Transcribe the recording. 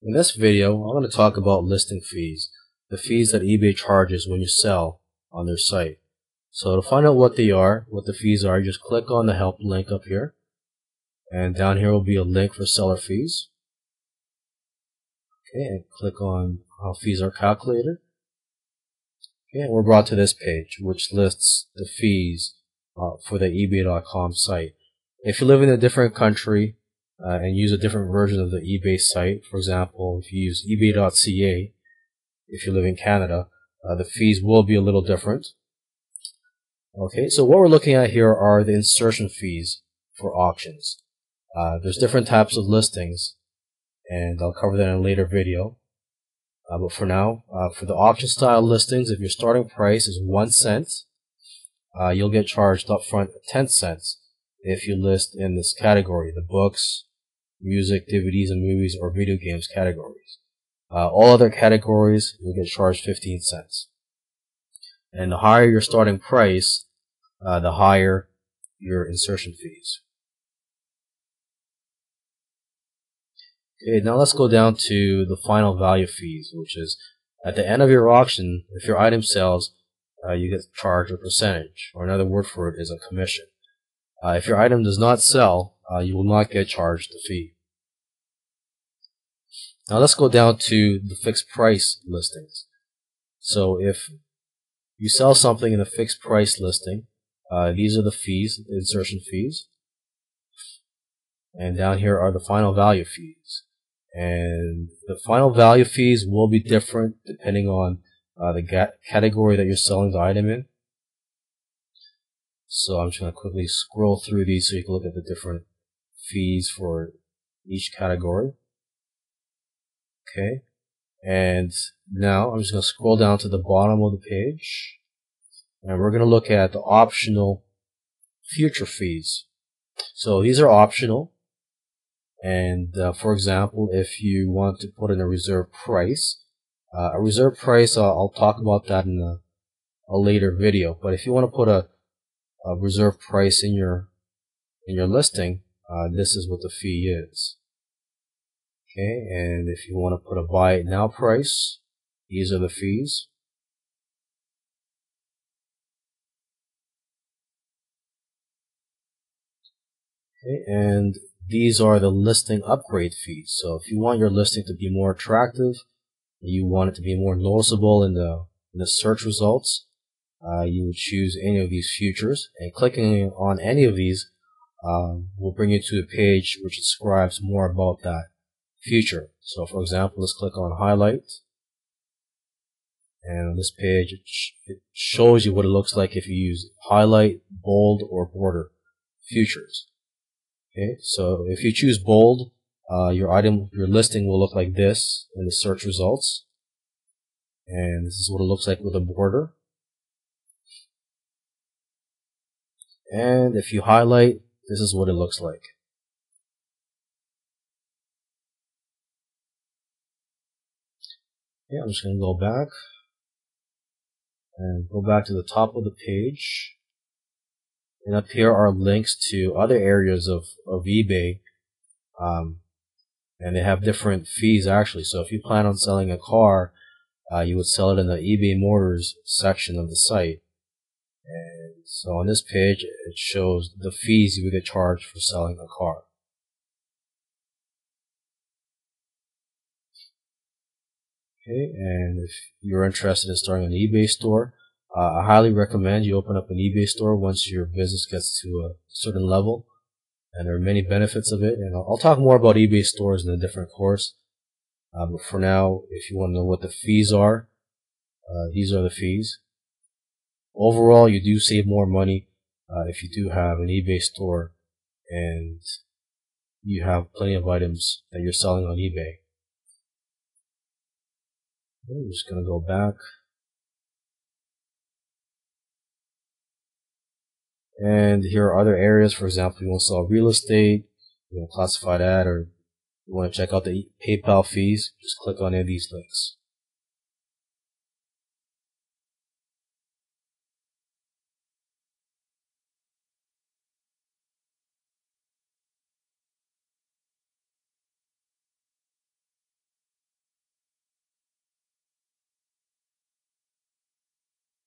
In this video, I'm going to talk about listing fees, the fees that eBay charges when you sell on their site. So to find out what they are, what the fees are, just click on the help link up here, and down here will be a link for seller fees. Okay, and click on how fees are calculated. Okay, and we're brought to this page, which lists the fees for the eBay.com site. If you live in a different country and use a different version of the eBay site, for example, if you use ebay.ca, if you live in Canada, the fees will be a little different. Okay, so what we're looking at here are the insertion fees for auctions. There's different types of listings, and I'll cover that in a later video. But for now, for the auction style listings, if your starting price is 1 cent, you'll get charged upfront 10 cents if you list in this category, the books, music, DVDs and movies, or video games categories. All other categories, you'll get charged 15 cents. And the higher your starting price, the higher your insertion fees. Okay, now let's go down to the final value fees, which is at the end of your auction, if your item sells, you get charged a percentage, or another word for it is a commission. If your item does not sell, you will not get charged the fee. Now let's go down to the fixed price listings. So if you sell something in a fixed price listing, these are the fees, the insertion fees. And down here are the final value fees. And the final value fees will be different depending on the category that you're selling the item in. So I'm just going to quickly scroll through these so you can look at the different fees for each category. Okay, and now I'm just going to scroll down to the bottom of the page, and we're going to look at the optional future fees. So these are optional, and for example, if you want to put in a reserve price, I'll talk about that in a later video. But if you want to put a reserve price in your listing, this is what the fee is. Okay, and if you want to put a buy it now price, these are the fees. Okay, and these are the listing upgrade fees. So if you want your listing to be more attractive, you want it to be more noticeable in the search results, you would choose any of these features, and clicking on any of these will bring you to a page which describes more about that feature. So for example, let's click on highlight, and on this page it shows you what it looks like if you use highlight, bold, or border features. Okay, so if you choose bold, your listing will look like this in the search results, and this is what it looks like with a border. And if you highlight, this is what it looks like. Okay, I'm just going to go back to the top of the page. And up here are links to other areas of eBay. And they have different fees actually. So if you plan on selling a car, you would sell it in the eBay Motors section of the site. And so on this page, it shows the fees you would get charged for selling a car. Okay, and if you're interested in starting an eBay store, I highly recommend you open up an eBay store once your business gets to a certain level, and there are many benefits of it, and I'll talk more about eBay stores in a different course. But for now, if you want to know what the fees are, these are the fees. Overall, you do save more money if you do have an eBay store and you have plenty of items that you're selling on eBay. I'm just going to go back. And here are other areas. For example, you want to sell real estate, you want to classify that, or you want to check out the PayPal fees, just click on any of these links.